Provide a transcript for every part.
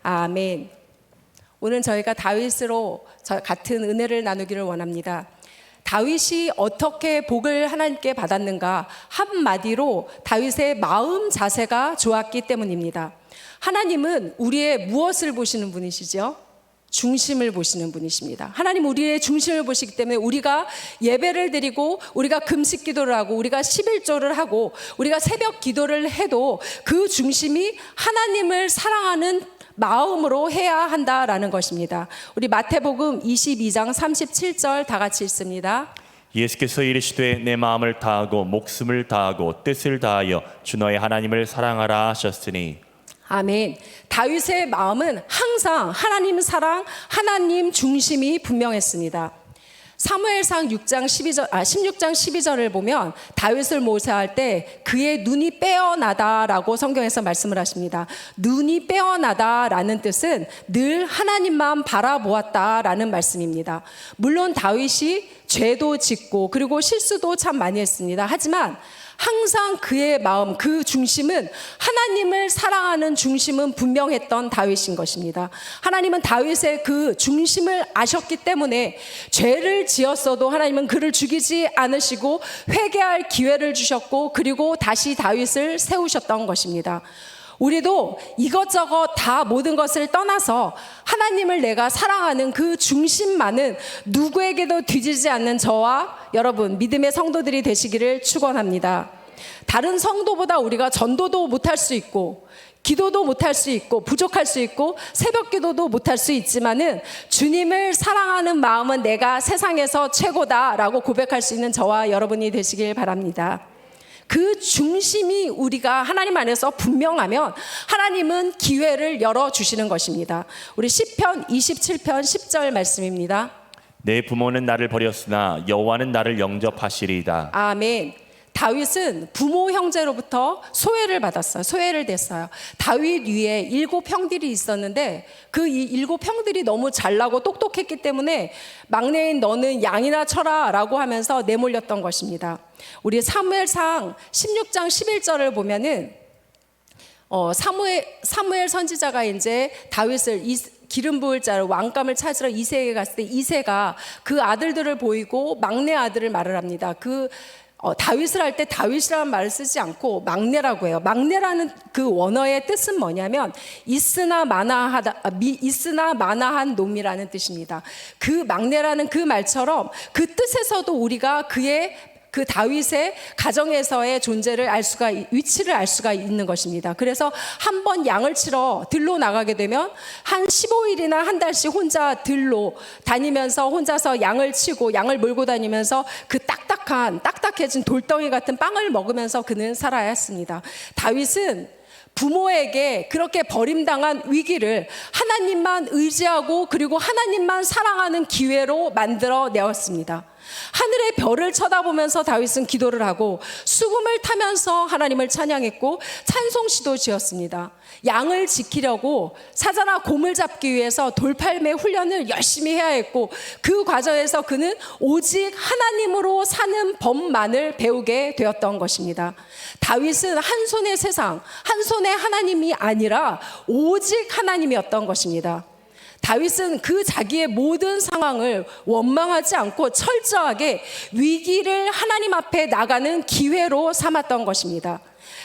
아멘. 오늘 저희가 다윗으로 같은 은혜를 나누기를 원합니다. 다윗이 어떻게 복을 하나님께 받았는가? 한마디로 다윗의 마음 자세가 좋았기 때문입니다. 하나님은 우리의 무엇을 보시는 분이시죠? 중심을 보시는 분이십니다. 하나님 우리의 중심을 보시기 때문에 우리가 예배를 드리고 우리가 금식 기도를 하고 우리가 11조를 하고 우리가 새벽 기도를 해도 그 중심이 하나님을 사랑하는 마음으로 해야 한다라는 것입니다. 우리 마태복음 22장 37절 다 같이 읽습니다. 예수께서 이르시되 내 마음을 다하고 목숨을 다하고 뜻을 다하여 주 너의 하나님을 사랑하라 하셨으니. 아멘. 다윗의 마음은 항상 하나님 사랑, 하나님 중심이 분명했습니다. 사무엘상 16장 12절을 보면 다윗을 모세할 때 그의 눈이 빼어나다라고 성경에서 말씀을 하십니다. 눈이 빼어나다라는 뜻은 늘 하나님만 바라보았다라는 말씀입니다. 물론 다윗이 죄도 짓고 그리고 실수도 참 많이 했습니다. 하지만 항상 그의 마음, 그 중심은 하나님을 사랑하는 중심은 분명했던 다윗인 것입니다. 하나님은 다윗의 그 중심을 아셨기 때문에 죄를 지었어도 하나님은 그를 죽이지 않으시고 회개할 기회를 주셨고 그리고 다시 다윗을 세우셨던 것입니다. 우리도 이것저것 다 모든 것을 떠나서 하나님을 내가 사랑하는 그 중심만은 누구에게도 뒤지지 않는 저와 여러분 믿음의 성도들이 되시기를 축원합니다. 다른 성도보다 우리가 전도도 못할 수 있고 기도도 못할 수 있고 부족할 수 있고 새벽 기도도 못할 수 있지만은 주님을 사랑하는 마음은 내가 세상에서 최고다라고 고백할 수 있는 저와 여러분이 되시길 바랍니다. 그 중심이 우리가 하나님 안에서 분명하면 하나님은 기회를 열어주시는 것입니다. 우리 시편 27편 10절 말씀입니다. 내 부모는 나를 버렸으나 여호와는 나를 영접하시리이다. 아멘. 다윗은 부모 형제로부터 소외를 받았어요. 소외를 됐어요. 다윗 위에 7 형들이 있었는데 그 7 형들이 너무 잘나고 똑똑했기 때문에 막내인 너는 양이나 쳐라 라고 하면서 내몰렸던 것입니다. 우리 사무엘상 16장 11절을 보면은 사무엘 선지자가 이제 다윗을 기름 부을 자를 왕감을 찾으러 이새에게 갔을 때 이새가 그 아들들을 보이고 막내 아들을 말을 합니다. 다윗을 할 때 다윗이라는 말을 쓰지 않고 막내라고 해요. 막내라는 그 원어의 뜻은 뭐냐면 있으나 마나한 놈이라는 뜻입니다. 그 막내라는 그 말처럼 그 뜻에서도 우리가 그 다윗의 가정에서의 존재를 위치를 알 수가 있는 것입니다. 그래서 한 번 양을 치러 들로 나가게 되면 한 15일이나 한 달씩 혼자 들로 다니면서 혼자서 양을 치고 양을 몰고 다니면서 그 딱딱해진 돌덩이 같은 빵을 먹으면서 그는 살아야 했습니다. 다윗은 부모에게 그렇게 버림당한 위기를 하나님만 의지하고 그리고 하나님만 사랑하는 기회로 만들어 내었습니다. 하늘의 별을 쳐다보면서 다윗은 기도를 하고 수금을 타면서 하나님을 찬양했고 찬송시도 지었습니다. 양을 지키려고 사자나 곰을 잡기 위해서 돌팔매 훈련을 열심히 해야 했고 그 과정에서 그는 오직 하나님으로 사는 법만을 배우게 되었던 것입니다. 다윗은 한 손의 세상, 한 손의 하나님이 아니라 오직 하나님이었던 것입니다. 다윗은 그 자기의 모든 상황을 원망하지 않고 철저하게 위기를 하나님 앞에 나가는 기회로 삼았던 것입니다.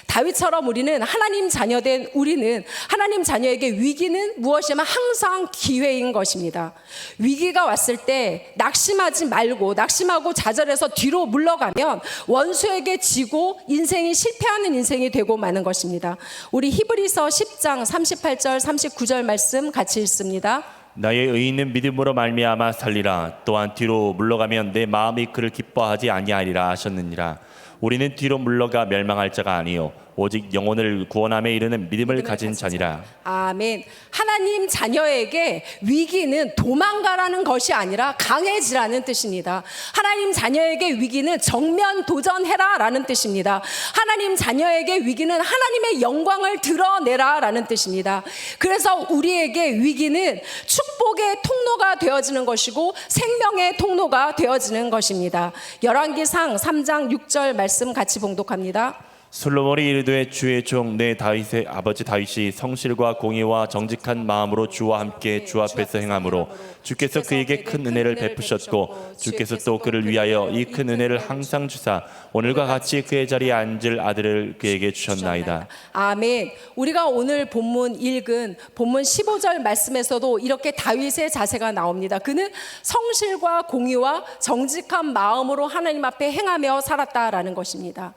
다윗처럼 우리는 하나님 자녀된 우리는 하나님 자녀에게 위기는 무엇이면 항상 기회인 것입니다. 위기가 왔을 때 낙심하지 말고 낙심하고 좌절해서 뒤로 물러가면 원수에게 지고 인생이 실패하는 인생이 되고 마는 것입니다. 우리 히브리서 10장 38절 39절 말씀 같이 읽습니다. 나의 의인은 믿음으로 말미암아 살리라. 또한 뒤로 물러가면 내 마음이 그를 기뻐하지 아니하리라 하셨느니라. 우리는 뒤로 물러가 멸망할 자가 아니요 오직 영혼을 구원함에 이르는 믿음을 가진 자니라. 아멘. 하나님 자녀에게 위기는 도망가라는 것이 아니라 강해지라는 뜻입니다. 하나님 자녀에게 위기는 정면 도전해라 라는 뜻입니다. 하나님 자녀에게 위기는 하나님의 영광을 드러내라 라는 뜻입니다. 그래서 우리에게 위기는 축복의 통로가 되어지는 것이고 생명의 통로가 되어지는 것입니다. 열왕기상 3장 6절 말씀 같이 봉독합니다. 솔로몬이 이르되 주의 종 내 다윗의 아버지 다윗이 성실과 공의와 정직한 마음으로 주와 함께 주 앞에서 행함으로 주께서 그에게 큰 은혜를 베푸셨고 주께서 또 그를 위하여 이 큰 은혜를 항상 주사 오늘과 같이 그의 자리에 앉을 아들을 그에게 주셨나이다. 아멘. 우리가 오늘 본문 읽은 본문 15절 말씀에서도 이렇게 다윗의 자세가 나옵니다. 그는 성실과 공의와 정직한 마음으로 하나님 앞에 행하며 살았다라는 것입니다.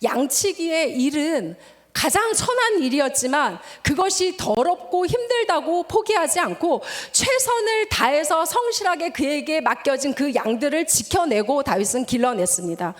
양치기의 일은 가장 천한 일이었지만 그것이 더럽고 힘들다고 포기하지 않고 최선을 다해서 성실하게 그에게 맡겨진 그 양들을 지켜내고 다윗은 길러냈습니다.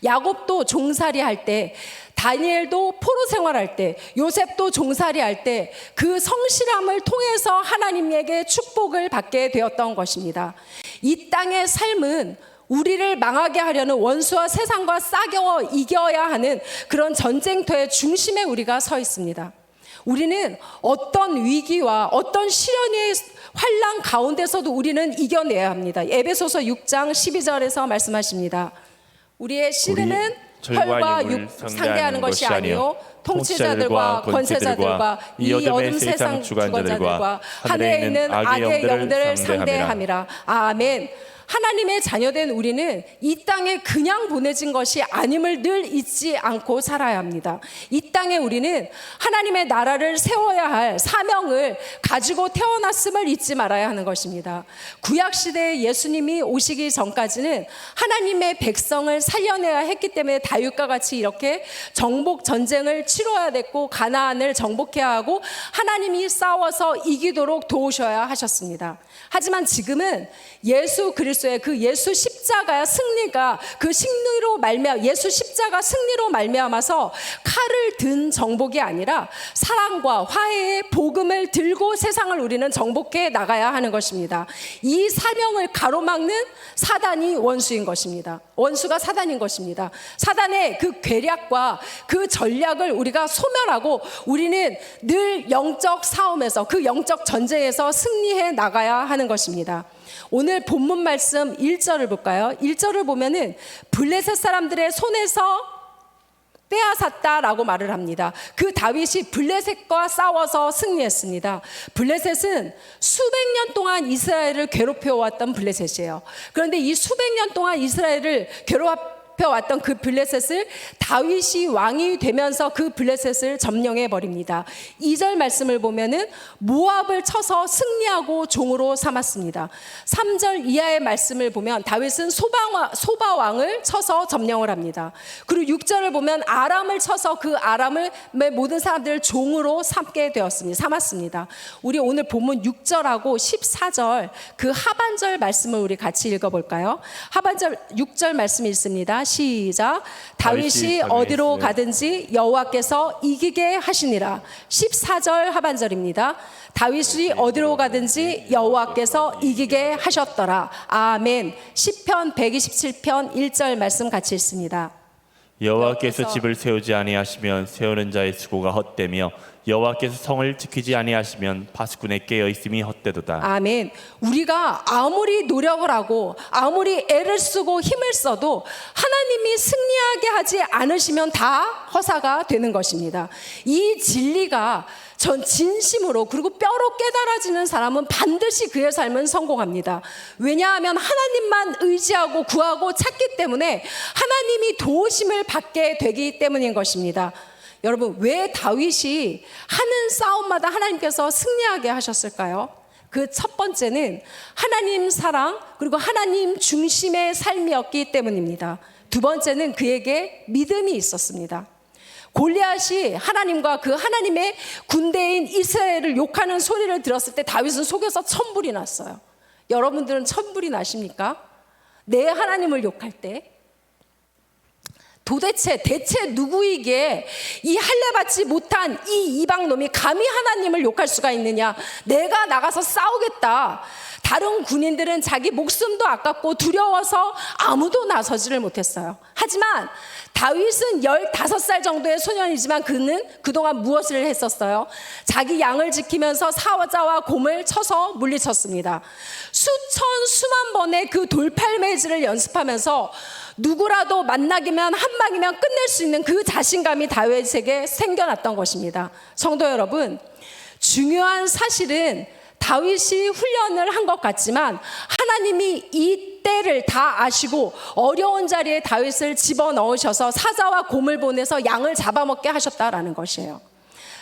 야곱도 종살이 할 때, 다니엘도 포로 생활할 때, 요셉도 종살이 할 때 그 성실함을 통해서 하나님에게 축복을 받게 되었던 것입니다. 이 땅의 삶은 우리를 망하게 하려는 원수와 세상과 싸워 이겨야 하는 그런 전쟁터의 중심에 우리가 서 있습니다. 우리는 어떤 위기와 어떤 시련의 환난 가운데서도 우리는 이겨내야 합니다. 에베소서 6장 12절에서 말씀하십니다. 우리의 씨름은 혈과 육 상대하는 것이 아니요 통치자들과 권세자들과 이 어둠 세상 주관자들과 하늘에 있는 악의 영들을 상대함이라. 아멘. 하나님의 자녀된 우리는 이 땅에 그냥 보내진 것이 아님을 늘 잊지 않고 살아야 합니다. 이 땅에 우리는 하나님의 나라를 세워야 할 사명을 가지고 태어났음을 잊지 말아야 하는 것입니다. 구약시대에 예수님이 오시기 전까지는 하나님의 백성을 살려내야 했기 때문에 다윗과 같이 이렇게 정복 전쟁을 치러야 됐고 가나안을 정복해야 하고 하나님이 싸워서 이기도록 도우셔야 하셨습니다. 하지만 지금은 예수 그리스도의 그 예수 십자가의 승리가 그 승리로 말미암아 예수 십자가 승리로 말미암아서 칼을 든 정복이 아니라 사랑과 화해의 복음을 들고 세상을 우리는 정복해 나가야 하는 것입니다. 이 사명을 가로막는 사단이 원수인 것입니다. 원수가 사단인 것입니다. 사단의 그 괴략과 그 전략을 우리가 소멸하고 우리는 늘 영적 싸움에서 그 영적 전쟁에서 승리해 나가야 하는 것입니다. 오늘 본문 말씀 1절을 볼까요? 1절을 보면은 블레셋 사람들의 손에서 빼앗았다라고 말을 합니다. 그 다윗이 블레셋과 싸워서 승리했습니다. 블레셋은 수백 년 동안 이스라엘을 괴롭혀왔던 블레셋이에요. 그런데 이 수백 년 동안 이스라엘을 괴롭혀왔던 그 블레셋을 다윗이 왕이 되면서 그 블레셋을 점령해 버립니다. 2절 말씀을 보면은 모압을 쳐서 승리하고 종으로 삼았습니다. 3절 이하의 말씀을 보면 다윗은 소바왕을 쳐서 점령을 합니다. 그리고 6절을 보면 아람을 쳐서 그 아람의 모든 사람들을 종으로 삼았습니다. 우리 오늘 본문 6절하고 14절 그 하반절 말씀을 우리 같이 읽어볼까요? 하반절 6절 말씀이 있습니다. 시작. 다윗이 어디로 가든지 여호와께서 이기게 하시니라. 14절 하반절입니다. 다윗이 어디로 가든지 여호와께서 이기게 하셨더라. 아멘. 시편 127편 1절 말씀 같이 읽습니다. 여호와께서 집을 세우지 아니하시면 세우는 자의 수고가 헛되며 여호와께서 성을 지키지 아니하시면 파수꾼의 깨어 있음이 헛되도다. 아멘. 우리가 아무리 노력을 하고 아무리 애를 쓰고 힘을 써도 하나님이 승리하게 하지 않으시면 다 허사가 되는 것입니다. 이 진리가 전 진심으로 그리고 뼈로 깨달아지는 사람은 반드시 그의 삶은 성공합니다. 왜냐하면 하나님만 의지하고 구하고 찾기 때문에 하나님이 도우심을 받게 되기 때문인 것입니다. 여러분, 왜 다윗이 하는 싸움마다 하나님께서 승리하게 하셨을까요? 그 첫 번째는 하나님 사랑 그리고 하나님 중심의 삶이었기 때문입니다. 두 번째는 그에게 믿음이 있었습니다. 골리앗이 하나님과 그 하나님의 군대인 이스라엘을 욕하는 소리를 들었을 때 다윗은 속에서 천불이 났어요. 여러분들은 천불이 나십니까? 내 하나님을 욕할 때? 대체 누구에게 이 할례받지 못한 이 이방놈이 감히 하나님을 욕할 수가 있느냐? 내가 나가서 싸우겠다. 다른 군인들은 자기 목숨도 아깝고 두려워서 아무도 나서지를 못했어요. 하지만 다윗은 15살 정도의 소년이지만 그는 그동안 무엇을 했었어요? 자기 양을 지키면서 사자와 곰을 쳐서 물리쳤습니다. 수만 번의 그 돌팔매질을 연습하면서 누구라도 만나기면 한 방이면 끝낼 수 있는 그 자신감이 다윗에게 생겨났던 것입니다. 성도 여러분, 중요한 사실은 다윗이 훈련을 한 것 같지만 하나님이 이 때를 다 아시고 어려운 자리에 다윗을 집어넣으셔서 사자와 곰을 보내서 양을 잡아먹게 하셨다라는 것이에요.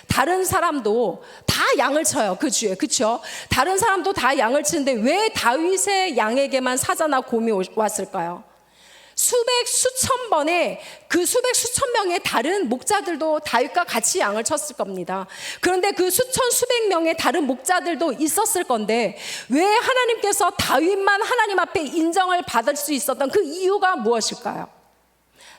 다른 사람도 다 양을 쳐요. 그 주에. 그렇죠? 다른 사람도 다 양을 치는데 왜 다윗의 양에게만 사자나 곰이 왔을까요? 수백 수천 번의 그 수백 수천 명의 다른 목자들도 다윗과 같이 양을 쳤을 겁니다. 그런데 그 수천 수백 명의 다른 목자들도 있었을 건데 왜 하나님께서 다윗만 하나님 앞에 인정을 받을 수 있었던 그 이유가 무엇일까요?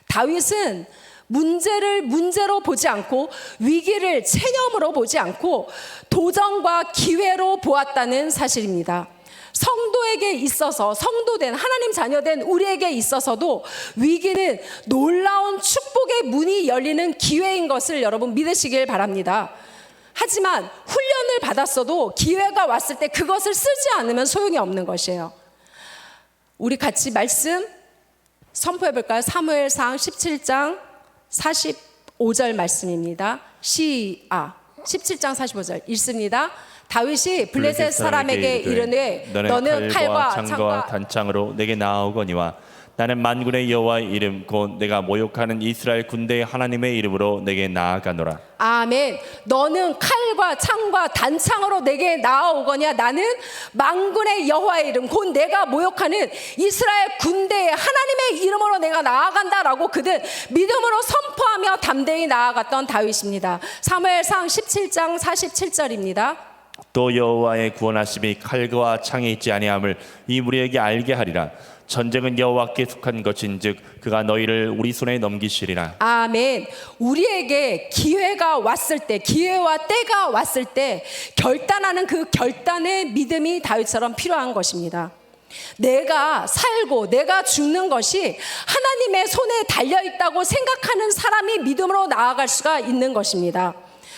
다윗은 문제를 문제로 보지 않고 위기를 체념으로 보지 않고 도전과 기회로 보았다는 사실입니다. 성도에게 있어서, 성도된 하나님 자녀된 우리에게 있어서도 위기는 놀라운 축복의 문이 열리는 기회인 것을 여러분 믿으시길 바랍니다. 하지만 훈련을 받았어도 기회가 왔을 때 그것을 쓰지 않으면 소용이 없는 것이에요. 우리 같이 말씀 선포해 볼까요? 사무엘상 17장 45절 말씀입니다. 17장 45절 읽습니다. 다윗이 블레셋 사람에게 이르되 너는 칼과 창과 단창으로 내게 나아오거니와 나는 만군의 여호와의 이름 곧 내가 모욕하는 이스라엘 군대의 하나님의 이름으로 내게 나아가노라. 아멘. 너는 칼과 창과 단창으로 내게 나아오거냐. 나는 만군의 여호와의 이름 곧 내가 모욕하는 이스라엘 군대의 하나님의 이름으로 내가 나아간다라고 그들 믿음으로 선포하며 담대히 나아갔던 다윗입니다. 사무엘상 17장 47절입니다. 또 여호와의 구원하심이 칼과 창에 있지 아니함을 이 무리에게 알게 하리라. 전쟁은 여호와께 속한 것인즉 그가 너희를 우리 손에 넘기시리라. 아멘. 우리에게 기회가 왔을 때, 기회와 때가 왔을 때 결단하는 그 결단의 믿음이 다윗처럼 필요한 것입니다. 내가 살고 내가 죽는 것이 하나님의 손에 달려있다고 생각하는 사람이 믿음으로 나아갈 수가 있는 것입니다.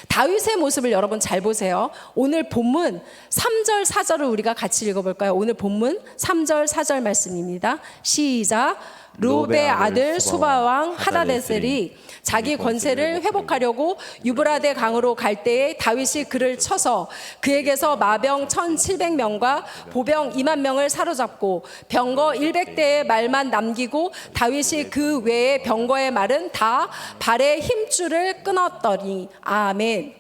다윗의 모습을 여러분 잘 보세요. 오늘 본문 3절 4절을 우리가 같이 읽어볼까요? 오늘 본문 3절 4절 말씀입니다. 시작. 룹의 아들 수바왕 하다데셀이 자기 권세를 회복하려고 유브라데 강으로 갈 때에 다윗이 그를 쳐서 그에게서 마병 1700명과 보병 2만 명을 사로잡고 병거 100대의 말만 남기고 다윗이 그 외의 병거의 말은 다 발의 힘줄을 끊었더니. 아멘.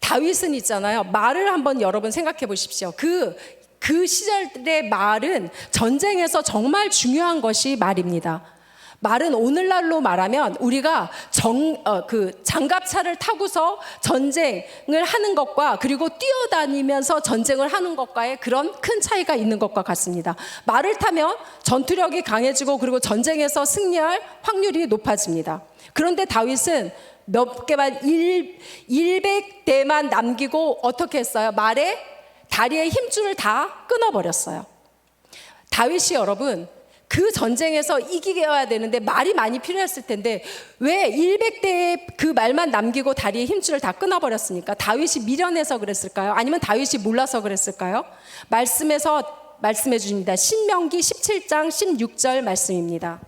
다윗은 있잖아요. 말을 한번 여러분 생각해 보십시오. 그 시절의 말은 전쟁에서 정말 중요한 것이 말입니다. 말은 오늘날로 말하면 우리가 장갑차를 타고서 전쟁을 하는 것과 그리고 뛰어다니면서 전쟁을 하는 것과의 그런 큰 차이가 있는 것과 같습니다. 말을 타면 전투력이 강해지고 그리고 전쟁에서 승리할 확률이 높아집니다. 그런데 다윗은 몇 개만 100대만 남기고 어떻게 했어요? 말에 다리의 힘줄을 다 끊어버렸어요. 다윗이 여러분 그 전쟁에서 이기게야 되는데 말이 많이 필요했을 텐데 왜 100대의 그 말만 남기고 다리의 힘줄을 다 끊어버렸습니까? 다윗이 미련해서 그랬을까요? 아니면 다윗이 몰라서 그랬을까요? 말씀에서 말씀해 주십니다. 신명기 17장 16절 말씀입니다.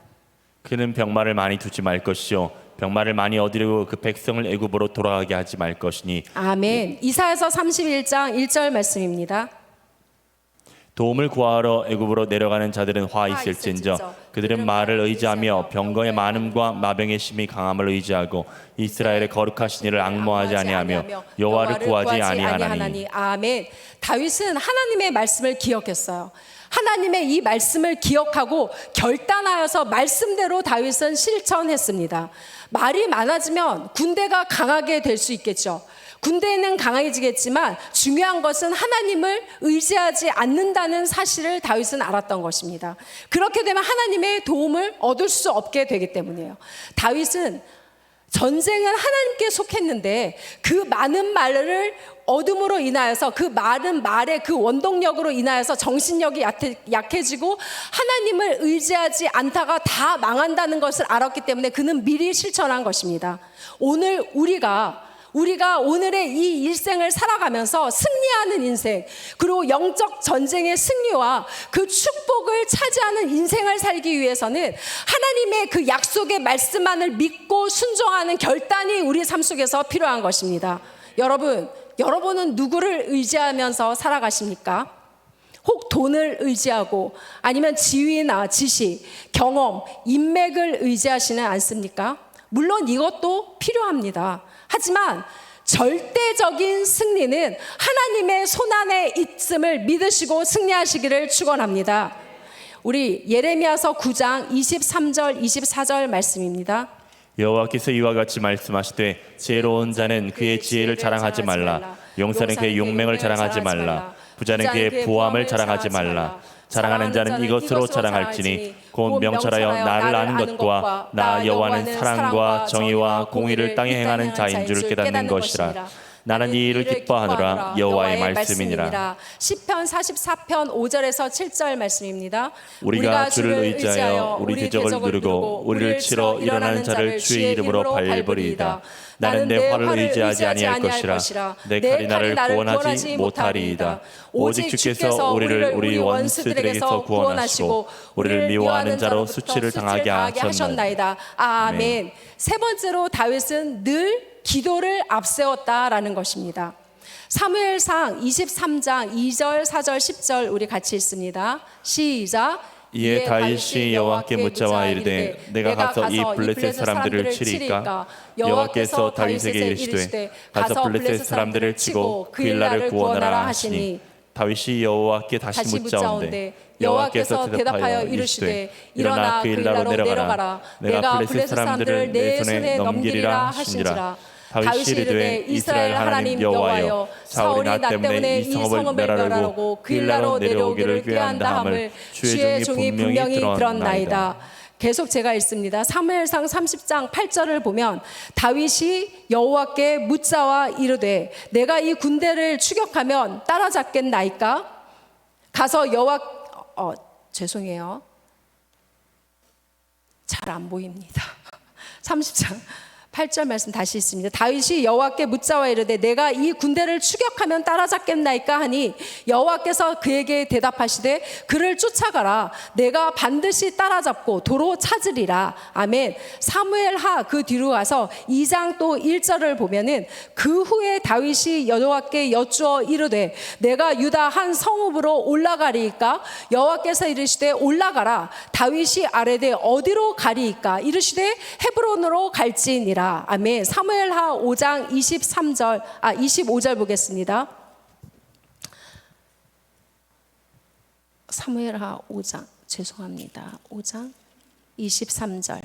그는 병마를 많이 두지 말 것이요 병마를 많이 얻으려고 그 백성을 애굽으로 돌아가게 하지 말 것이니. 아멘. 이사야서 31장 1절 말씀입니다. 도움을 구하러 애굽으로 내려가는 자들은 화 있을진저 그들은 말을 의지하며 병거의 많음과 마병의 심히 강함을 의지하고 이스라엘의 거룩하신 이를 앙모하지 아니하며 여호와를 구하지 아니하나니. 아멘. 다윗은 하나님의 말씀을 기억했어요. 하나님의 이 말씀을 기억하고 결단하여서 말씀대로 다윗은 실천했습니다. 말이 많아지면 군대가 강하게 될 수 있겠죠. 군대는 강해지겠지만 중요한 것은 하나님을 의지하지 않는다는 사실을 다윗은 알았던 것입니다. 그렇게 되면 하나님의 도움을 얻을 수 없게 되기 때문이에요. 다윗은 전쟁은 하나님께 속했는데 그 많은 말을 얻음으로 인하여서 그 많은 말의 그 원동력으로 인하여서 정신력이 약해지고 하나님을 의지하지 않다가 다 망한다는 것을 알았기 때문에 그는 미리 실천한 것입니다. 오늘 우리가 우리가 오늘의 이 일생을 살아가면서 승리하는 인생, 그리고 영적 전쟁의 승리와 그 축복을 차지하는 인생을 살기 위해서는 하나님의 그 약속의 말씀만을 믿고 순종하는 결단이 우리 삶 속에서 필요한 것입니다. 여러분은 누구를 의지하면서 살아가십니까? 혹 돈을 의지하고 아니면 지위나 지식, 경험, 인맥을 의지하시는 않습니까? 물론 이것도 필요합니다. 하지만 절대적인 승리는 하나님의 손안에 있음을 믿으시고 승리하시기를 축원합니다. 우리 예레미야서 9장 23절 24절 말씀입니다. 여호와께서 이와 같이 말씀하시되 지혜로운 자는 그의 지혜를 자랑하지 말라. 용사는 그의 용맹을 자랑하지 말라. 부자는 그의 부함을 자랑하지 말라. 자랑하는 자는 이것으로 자랑할지니 곧 명철하여 나를 아는 것과 나 여호와는 사랑과 정의와 공의를 땅에 행하는 자인 줄을 깨닫는 것이라. 나는 이 일을 기뻐하노라. 여호와의 말씀이니라. 시편 44편 5절에서 7절 말씀입니다. 우리가 주를 의지하여 우리 대적을 누르고 우리를 치러 일어나는 자를 주의 이름으로 밟으리이다. 나는 내 활을 의지하지 아니할 것이라. 내 칼이 나를 구원하지 못하리이다. 오직 주께서 우리를 우리 원수들에게서 구원하시고 우리를 미워하는 자로 수치를 당하게 하셨나이다. 아멘. 세 번째로 다윗은 늘 기도를 앞세웠다라는 것입니다. 사무엘상 23장 2절 4절 10절 우리 같이 읽습니다. 시작. 이에 다윗이 여호와께 묻자와 이르되 내가 가서 이 블레셋 사람들을 치리까? 여호와께서 다윗에게 이르시되 가서 블레셋 사람들을 치고 그 일 나를 구원하라 하시니 다윗이 여호와께 다시 묻자온데 여호와께서 대답하여 이르시되 일어나 그 일 나로 내려가라. 내가 블레셋 사람들을 내 손에 넘기리라 하시니라. 다윗이 이르되 이스라엘 하나님 여호와여 사울이 나 때문에 이 성읍을 멸하려고 그 일 나로 내려오기를 꾀한다 함을 주의 종이 분명히 들었나이다. 계속 제가 읽습니다. 사무엘상 30장 8절을 보면 다윗이 여호와께 묻자와 이르되 내가 이 군대를 추격하면 따라잡겠나이까? 가서 죄송해요. 잘 안 보입니다. 30장 8절 말씀 다시 있습니다. 다윗이 여호와께 묻자와 이르되 내가 이 군대를 추격하면 따라잡겠나이까 하니 여호와께서 그에게 대답하시되 그를 쫓아가라. 내가 반드시 따라잡고 도로 찾으리라. 아멘. 사무엘하 그 뒤로 가서 2장 또 1절을 보면은 그 후에 다윗이 여호와께 여쭈어 이르되 내가 유다 한 성읍으로 올라가리이까? 여호와께서 이르시되 올라가라. 다윗이 아뢰되 어디로 가리이까? 이르시되 헤브론으로 갈지니라. 아멘. 사무엘하 5장 25절 보겠습니다. 사무엘하 5장 죄송합니다. 5장 23절.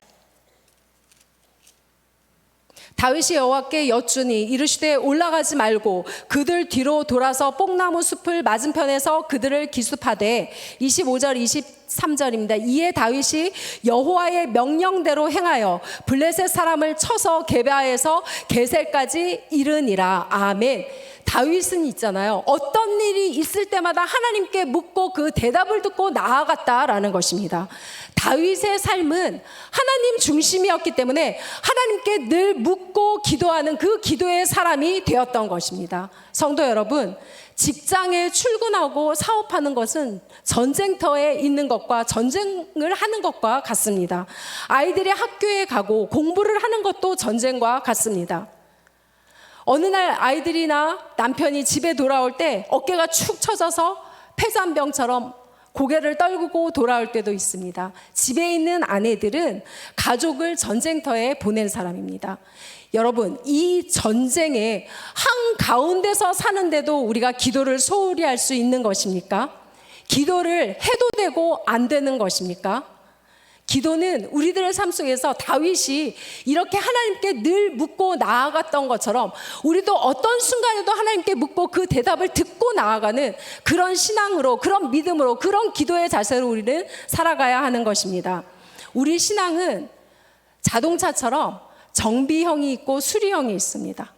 다윗이 여호와께 여쭈니 이르시되 올라가지 말고 그들 뒤로 돌아서 뽕나무 숲을 맞은편에서 그들을 기습하되 25절 23절입니다. 이에 다윗이 여호와의 명령대로 행하여 블레셋 사람을 쳐서 게바에서 게셀까지 이르니라. 아멘. 다윗은 있잖아요. 어떤 일이 있을 때마다 하나님께 묻고 그 대답을 듣고 나아갔다라는 것입니다. 다윗의 삶은 하나님 중심이었기 때문에 하나님께 늘 묻고 기도하는 그 기도의 사람이 되었던 것입니다. 성도 여러분, 직장에 출근하고 사업하는 것은 전쟁터에 있는 것과 전쟁을 하는 것과 같습니다. 아이들이 학교에 가고 공부를 하는 것도 전쟁과 같습니다. 어느 날 아이들이나 남편이 집에 돌아올 때 어깨가 축 처져서 폐잔병처럼 고개를 떨구고 돌아올 때도 있습니다. 집에 있는 아내들은 가족을 전쟁터에 보낸 사람입니다. 여러분, 이 전쟁의 한가운데서 사는데도 우리가 기도를 소홀히 할 수 있는 것입니까? 기도를 해도 되고 안 되는 것입니까? 기도는 우리들의 삶 속에서 다윗이 이렇게 하나님께 늘 묻고 나아갔던 것처럼 우리도 어떤 순간에도 하나님께 묻고 그 대답을 듣고 나아가는 그런 신앙으로, 그런 믿음으로, 그런 기도의 자세로 우리는 살아가야 하는 것입니다. 우리 신앙은 자동차처럼 정비형이 있고 수리형이 있습니다.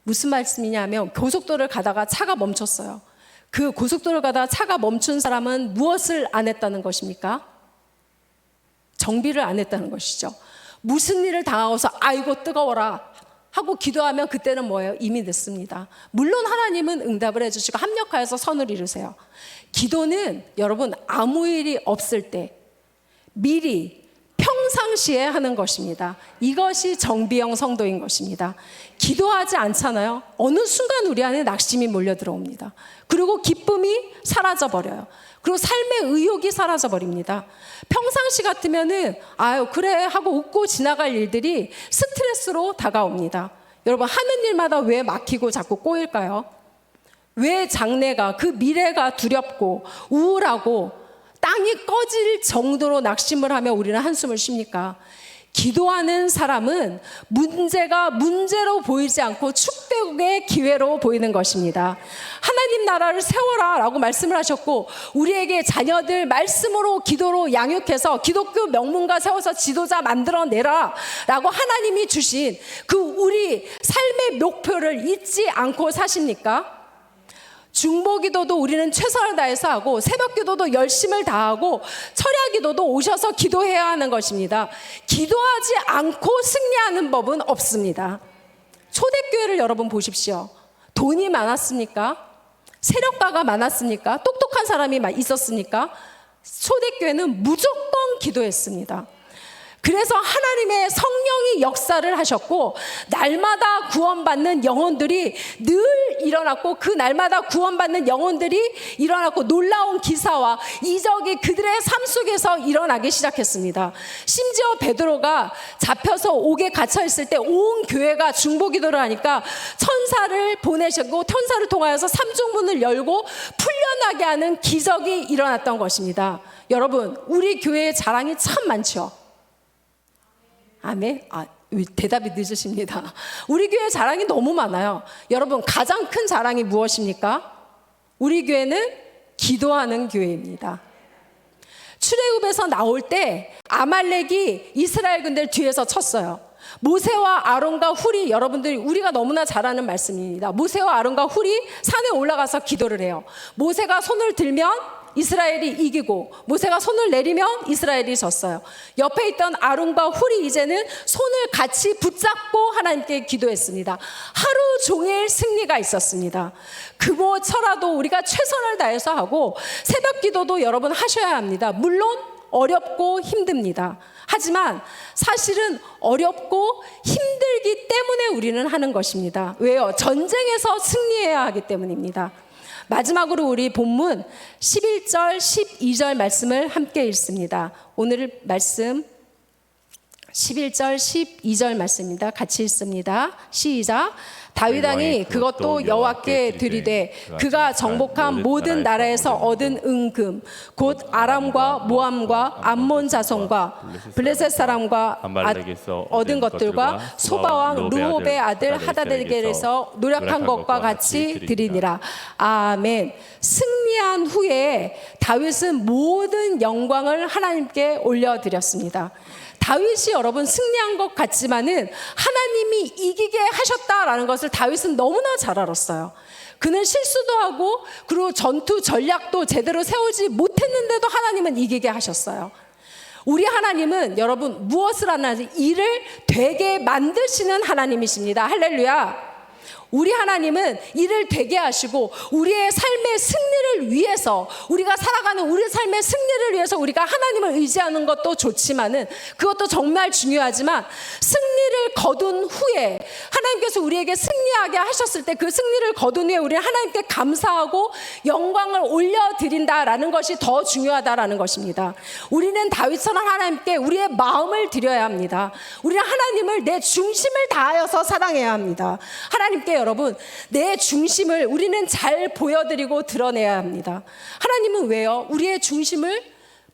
무슨 말씀이냐면 고속도로를 가다가 차가 멈췄어요. 그 고속도로를 가다가 차가 멈춘 사람은 무엇을 안 했다는 것입니까? 정비를 안 했다는 것이죠. 무슨 일을 당하고서 아이고 뜨거워라 하고 기도하면 그때는 뭐예요? 이미 늦습니다. 물론 하나님은 응답을 해주시고 합력하여서 선을 이루세요. 기도는 여러분 아무 일이 없을 때 미리 평상시에 하는 것입니다. 이것이 정비형 성도인 것입니다. 기도하지 않잖아요. 어느 순간 우리 안에 낙심이 몰려 들어옵니다. 그리고 기쁨이 사라져 버려요. 그리고 삶의 의욕이 사라져 버립니다. 평상시 같으면은 아유 그래 하고 웃고 지나갈 일들이 스트레스로 다가옵니다. 여러분 하는 일마다 왜 막히고 자꾸 꼬일까요? 왜 장래가 그 미래가 두렵고 우울하고 땅이 꺼질 정도로 낙심을 하며 우리는 한숨을 쉽니까? 기도하는 사람은 문제가 문제로 보이지 않고 축복의 기회로 보이는 것입니다. 하나님 나라를 세워라 라고 말씀을 하셨고 우리에게 자녀들 말씀으로 기도로 양육해서 기독교 명문가 세워서 지도자 만들어내라 라고 하나님이 주신 그 우리 삶의 목표를 잊지 않고 사십니까? 중보기도도 우리는 최선을 다해서 하고 새벽기도도 열심을 다하고 철야기도도 오셔서 기도해야 하는 것입니다. 기도하지 않고 승리하는 법은 없습니다. 초대교회를 여러분 보십시오. 돈이 많았습니까? 세력가가 많았습니까? 똑똑한 사람이 있었습니까? 초대교회는 무조건 기도했습니다. 그래서 하나님의 성령이 역사를 하셨고 날마다 구원받는 영혼들이 늘 일어났고 그 날마다 구원받는 영혼들이 일어났고 놀라운 기사와 이적이 그들의 삶 속에서 일어나기 시작했습니다. 심지어 베드로가 잡혀서 옥에 갇혀 있을 때 온 교회가 중보기도를 하니까 천사를 보내셨고 천사를 통하여서 삼중문을 열고 풀려나게 하는 기적이 일어났던 것입니다. 여러분 우리 교회의 자랑이 참 많죠. 아멘. 대답이 늦으십니다. 우리 교회 자랑이 너무 많아요. 여러분 가장 큰 자랑이 무엇입니까? 우리 교회는 기도하는 교회입니다. 출애굽에서 나올 때 아말렉이 이스라엘 군대를 뒤에서 쳤어요. 모세와 아론과 훌이 여러분들이 우리가 너무나 잘 아는 말씀입니다. 모세와 아론과 훌이 산에 올라가서 기도를 해요. 모세가 손을 들면 이스라엘이 이기고 모세가 손을 내리면 이스라엘이 졌어요. 옆에 있던 아론과 훌이 이제는 손을 같이 붙잡고 하나님께 기도했습니다. 하루 종일 승리가 있었습니다. 그것처라도 우리가 최선을 다해서 하고 새벽 기도도 여러분 하셔야 합니다. 물론 어렵고 힘듭니다. 하지만 사실은 어렵고 힘들기 때문에 우리는 하는 것입니다. 왜요? 전쟁에서 승리해야 하기 때문입니다. 마지막으로 우리 본문 11절 12절 말씀을 함께 읽습니다. 오늘 말씀 11절 12절 말씀입니다. 같이 읽습니다. 시작. 다윗 왕이 그것도 여호와께 드리되 그가 정복한 모든 나라에서 얻은 은금 곧 아람과 모함과 암몬 자손과 블레셋 사람과 얻은 것들과 소바왕 르홉의 아들 하다데겔에서 노력한 것과 같이 드리니라. 아멘. 승리한 후에 다윗은 모든 영광을 하나님께 올려드렸습니다. 다윗이 여러분 승리한 것 같지만은 하나님이 이기게 하셨다라는 것을 다윗은 너무나 잘 알았어요. 그는 실수도 하고 그리고 전투 전략도 제대로 세우지 못했는데도 하나님은 이기게 하셨어요. 우리 하나님은 여러분 무엇을 하나지 일을 되게 만드시는 하나님이십니다. 할렐루야. 우리 하나님은 일을 되게 하시고 우리의 삶의 승리를 위해서 우리가 살아가는 우리 삶의 승리를 위해서 우리가 하나님을 의지하는 것도 좋지만은 그것도 정말 중요하지만 승리를 거둔 후에 하나님께서 우리에게 승리하게 하셨을 때 그 승리를 거둔 후에 우리는 하나님께 감사하고 영광을 올려드린다라는 것이 더 중요하다라는 것입니다. 우리는 다윗처럼 하나님께 우리의 마음을 드려야 합니다. 우리는 하나님을 내 중심을 다하여서 사랑해야 합니다. 하나님께 여러분 내 중심을 우리는 잘 보여드리고 드러내야 합니다. 하나님은 왜요? 우리의 중심을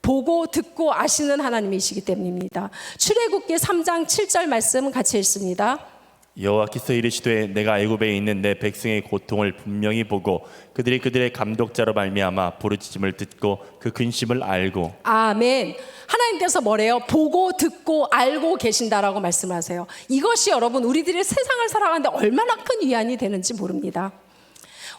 보고 듣고 아시는 하나님이시기 때문입니다. 출애굽기 3장 7절 말씀 같이 읽습니다. 여호와께서 이르시되 내가 애굽에 있는 내 백성의 고통을 분명히 보고 그들의 감독자로 말미암아 부르짖음을 듣고 그 근심을 알고. 아멘. 하나님께서 뭐래요? 보고 듣고 알고 계신다라고 말씀하세요. 이것이 여러분 우리들이 세상을 살아가는데 얼마나 큰 위안이 되는지 모릅니다.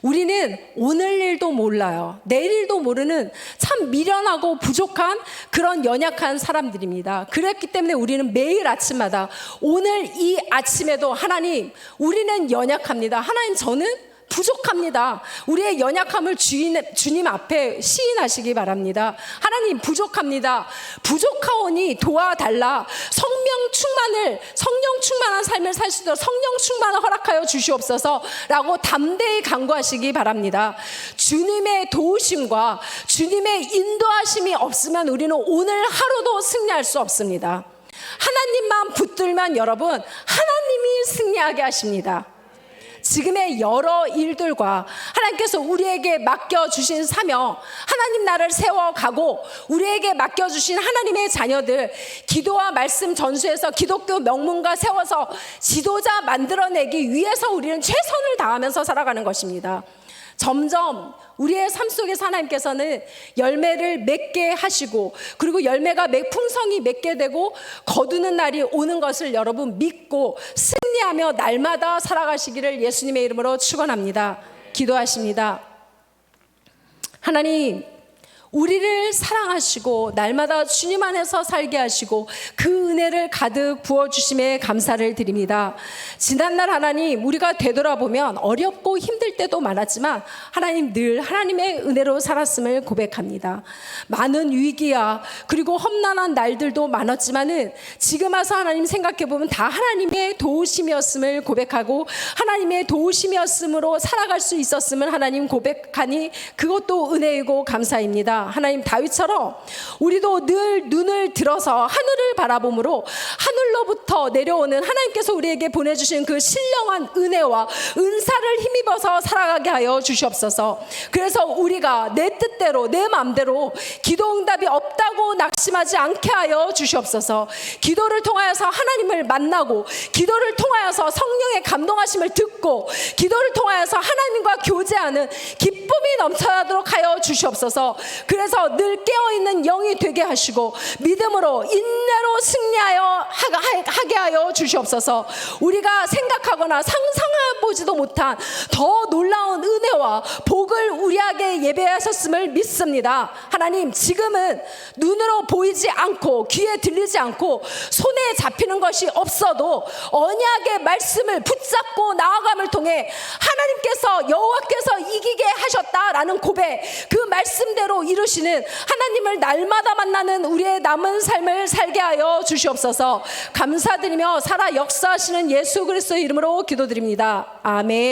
우리는 오늘 일도 몰라요. 내일 일도 모르는 참 미련하고 부족한 그런 연약한 사람들입니다. 그랬기 때문에 우리는 매일 아침마다 오늘 이 아침에도 하나님, 우리는 연약합니다. 하나님, 저는 부족합니다. 우리의 연약함을 주님 앞에 시인하시기 바랍니다. 하나님, 부족합니다. 부족하오니 도와달라. 성령 충만한 삶을 살 수 있도록 성령 충만을 허락하여 주시옵소서 라고 담대히 간구하시기 바랍니다. 주님의 도우심과 주님의 인도하심이 없으면 우리는 오늘 하루도 승리할 수 없습니다. 하나님만 붙들면 여러분, 하나님이 승리하게 하십니다. 지금의 여러 일들과 하나님께서 우리에게 맡겨주신 사명, 하나님 나를 세워가고 우리에게 맡겨주신 하나님의 자녀들, 기도와 말씀 전수해서 기독교 명문가 세워서 지도자 만들어내기 위해서 우리는 최선을 다하면서 살아가는 것입니다. 점점 우리의 삶 속에서 하나님께서는 열매를 맺게 하시고, 그리고 열매가 풍성히 맺게 되고 거두는 날이 오는 것을 여러분 믿고 승리하며 날마다 살아가시기를 예수님의 이름으로 축원합니다. 기도하십니다. 하나님, 우리를 사랑하시고 날마다 주님 안에서 살게 하시고 그 은혜를 가득 부어주심에 감사를 드립니다. 지난날 하나님, 우리가 되돌아보면 어렵고 힘들 때도 많았지만 하나님, 늘 하나님의 은혜로 살았음을 고백합니다. 많은 위기야 그리고 험난한 날들도 많았지만은 지금 와서 하나님 생각해보면 다 하나님의 도우심이었음을 고백하고 하나님의 도우심이었음으로 살아갈 수 있었음을 하나님 고백하니 그것도 은혜이고 감사입니다. 하나님, 다윗처럼 우리도 늘 눈을 들어서 하늘을 바라보므로 하늘로부터 내려오는 하나님께서 우리에게 보내주신 그 신령한 은혜와 은사를 힘입어서 살아가게 하여 주시옵소서. 그래서 우리가 내 뜻대로 내 마음대로 기도 응답이 없다고 낙심하지 않게 하여 주시옵소서. 기도를 통하여서 하나님을 만나고, 기도를 통하여서 성령의 감동하심을 듣고, 기도를 통하여서 하나님과 교제하는 기쁨이 넘쳐나도록 하여 주시옵소서. 그래서 늘 깨어있는 영이 되게 하시고 믿음으로 인내로 승리하여 하게 하여 주시옵소서. 우리가 생각하거나 상상해보지도 못한 더 놀라운 은혜와 복을 우리에게 예배하셨음을 믿습니다. 하나님, 지금은 눈으로 보이지 않고 귀에 들리지 않고 손에 잡히는 것이 없어도 언약의 말씀을 붙잡고 나아감을 통해 하나님께서, 여호와께서 이기게 하셨다라는 고백, 그 말씀대로 이루시는 하나님을 날마다 만나는 우리의 남은 삶을 살게 하여 주시옵소서. 감사드리며 살아 역사하시는 예수 그리스도의 이름으로 기도드립니다. 아멘.